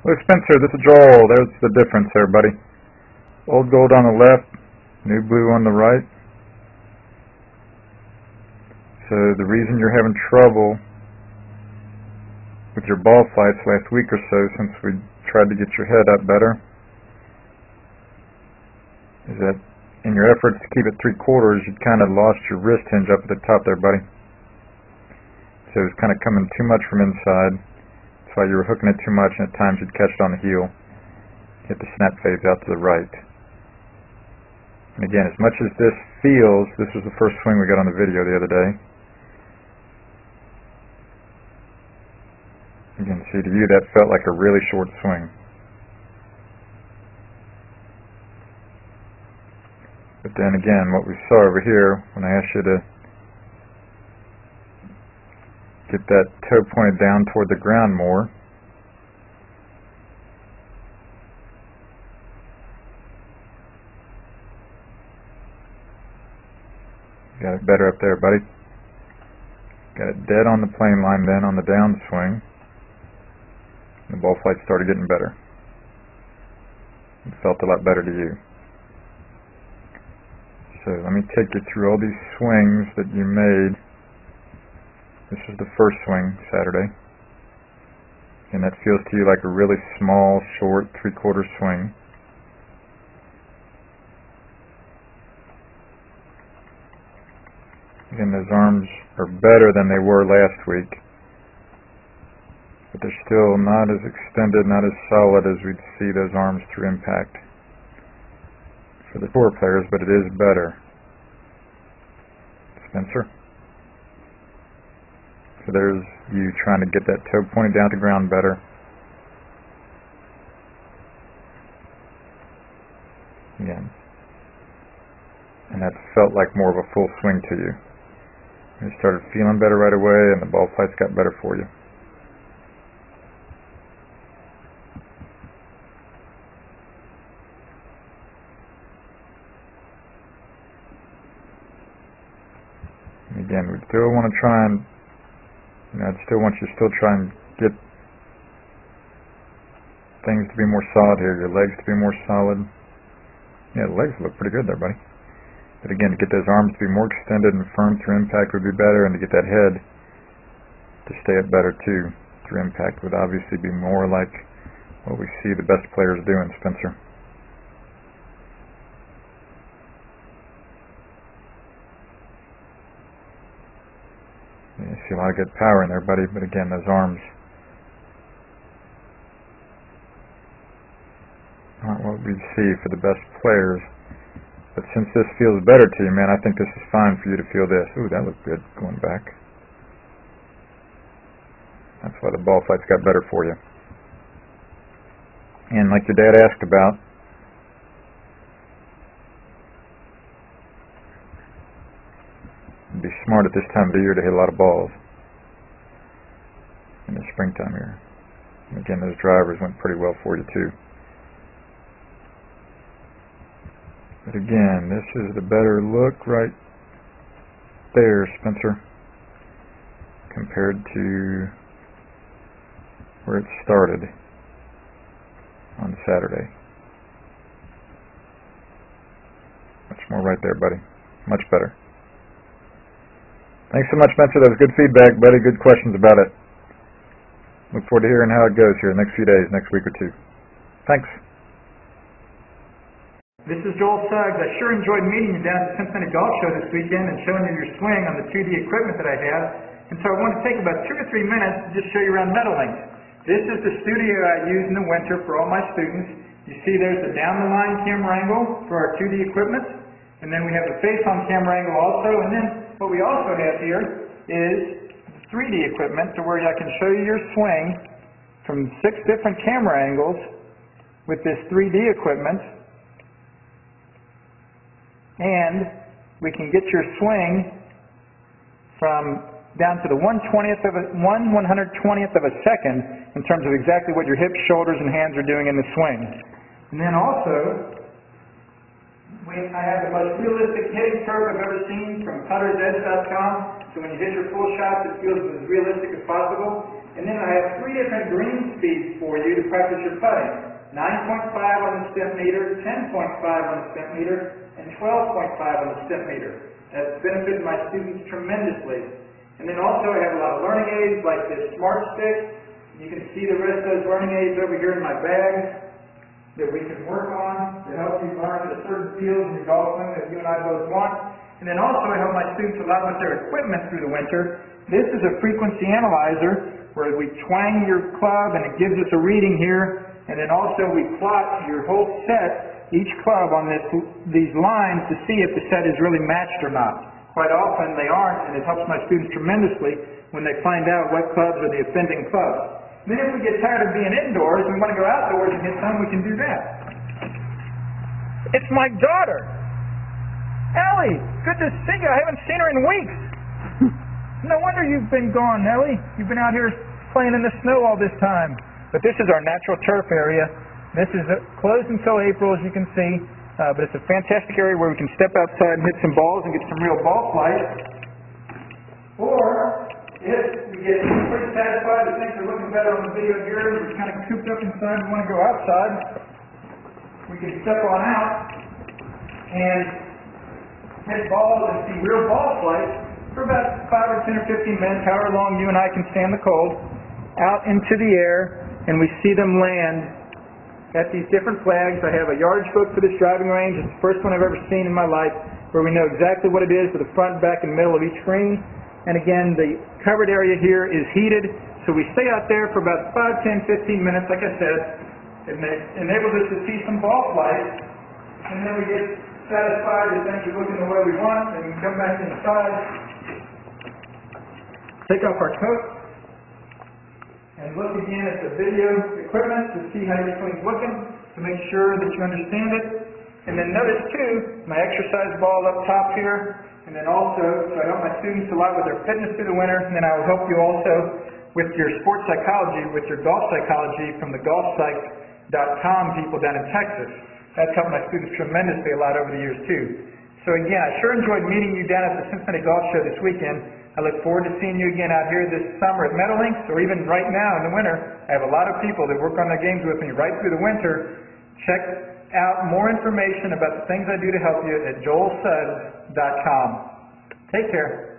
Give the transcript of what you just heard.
Hello Spencer, this is Joel. There's the difference there, buddy. Old gold on the left, new blue on the right. So the reason you're having trouble with your ball flights last week or so, since we tried to get your head up better, is that in your efforts to keep it 3/4, you'd kind of lost your wrist hinge up at the top there, buddy. So it was kind of coming too much from inside. That's why you were hooking it too much, and at times you'd catch it on the heel, hit the snap phase out to the right. And again, as much as this feels, this was the first swing we got on the video the other day. Again, see, to you that felt like a really short swing. But then again, what we saw over here, when I asked you to get that toe pointed down toward the ground more, got it better up there, buddy. Got it dead on the plane line then on the downswing. The ball flight started getting better. It felt a lot better to you. So let me take you through all these swings that you made. This is the first swing Saturday. And that feels to you like a really small, short, 3/4 swing. Again, those arms are better than they were last week. But they're still not as extended, not as solid as we'd see those arms through impact for the tour players, but it is better. Spencer? So there's you trying to get that toe pointed down to ground better. Again. And that felt like more of a full swing to you. You started feeling better right away, and the ball flights got better for you. And again, we still want to try and, I'd still want you to still try and get things to be more solid here, your legs to be more solid. Yeah, the legs look pretty good there, buddy. But again, to get those arms to be more extended and firm through impact would be better, and to get that head to stay up better too through impact would obviously be more like what we see the best players doing, Spencer. You see a lot of good power in there, buddy, but again, those arms aren't what we see for the best players. But since this feels better to you, man, I think this is fine for you to feel this. Ooh, that looked good going back. That's why the ball flights got better for you. And like your dad asked about, it'd be smart at this time of the year to hit a lot of balls in the springtime here. And again, those drivers went pretty well for you too. But again, this is the better look right there, Spencer, compared to where it started on Saturday. Much more right there, buddy. Much better. Thanks so much, Spencer. That was good feedback, buddy. Good questions about it. Look forward to hearing how it goes here the next few days, next week or two. Thanks. This is Joel Suggs. I sure enjoyed meeting you down at the Cincinnati Golf Show this weekend and showing you your swing on the 2D equipment that I have. And so I want to take about 2 or 3 minutes to just show you around Meadowlinks. This is the studio I use in the winter for all my students. You see there's the down-the-line camera angle for our 2D equipment. And then we have the face-on camera angle also. And then what we also have here is the 3D equipment to where I can show you your swing from 6 different camera angles with this 3D equipment. And we can get your swing from down to the 1/120th of a second in terms of exactly what your hips, shoulders, and hands are doing in the swing. And then also, I have the most realistic hitting curve I've ever seen from puttersedge.com. So when you hit your full shots, it feels as realistic as possible. And then I have 3 different green speeds for you to practice your putting. 9.5 on the step meter, 10.5 on the step meter, and 12.5 on the step meter. That's benefited my students tremendously. And then also I have a lot of learning aids like this Smart Stick. You can see the rest of those learning aids over here in my bag that we can work on to help you learn the certain fields in your golf swing that you and I both want. And then also I help my students a lot with their equipment through the winter. This is a frequency analyzer where we twang your club and it gives us a reading here. And then also we plot your whole set, each club on these lines to see if the set is really matched or not. Quite often they aren't, and it helps my students tremendously when they find out what clubs are the offending clubs. Then if we get tired of being indoors and we want to go outdoors and hit some, we can do that. It's my daughter. Ellie, good to see you. I haven't seen her in weeks. No wonder you've been gone, Ellie. You've been out here playing in the snow all this time. But this is our natural turf area. This is closed until April, as you can see. But it's a fantastic area where we can step outside and hit some balls and get some real ball flight. Or if we get pretty satisfied that things are looking better on the video here, we're kind of cooped up inside and want to go outside, we can step on out and hit balls and see real ball flight for about 5 or 10 or 15 minutes, however long you and I can stand the cold, out into the air, and we see them land at these different flags. I have a yardage book for this driving range. It's the first one I've ever seen in my life where we know exactly what it is for the front, back, and middle of each green. And again, the covered area here is heated, so we stay out there for about 5, 10, 15 minutes, like I said. It enables us to see some ball flight, and then we get satisfied that things are looking the way we want, and we come back inside, take off our coat, and look again at the video equipment to see how your swing's looking, to make sure that you understand it. And then notice too, my exercise ball up top here, and then also, so I help my students a lot with their fitness through the winter, and then I will help you also with your sports psychology, with your golf psychology from the golfpsych.com people down in Texas. That's helped my students tremendously a lot over the years too. So again, I sure enjoyed meeting you down at the Cincinnati Golf Show this weekend. I look forward to seeing you again out here this summer at Meadowlinks, or even right now in the winter. I have a lot of people that work on their games with me right through the winter. Check out more information about the things I do to help you at joelsuggs.com. Take care.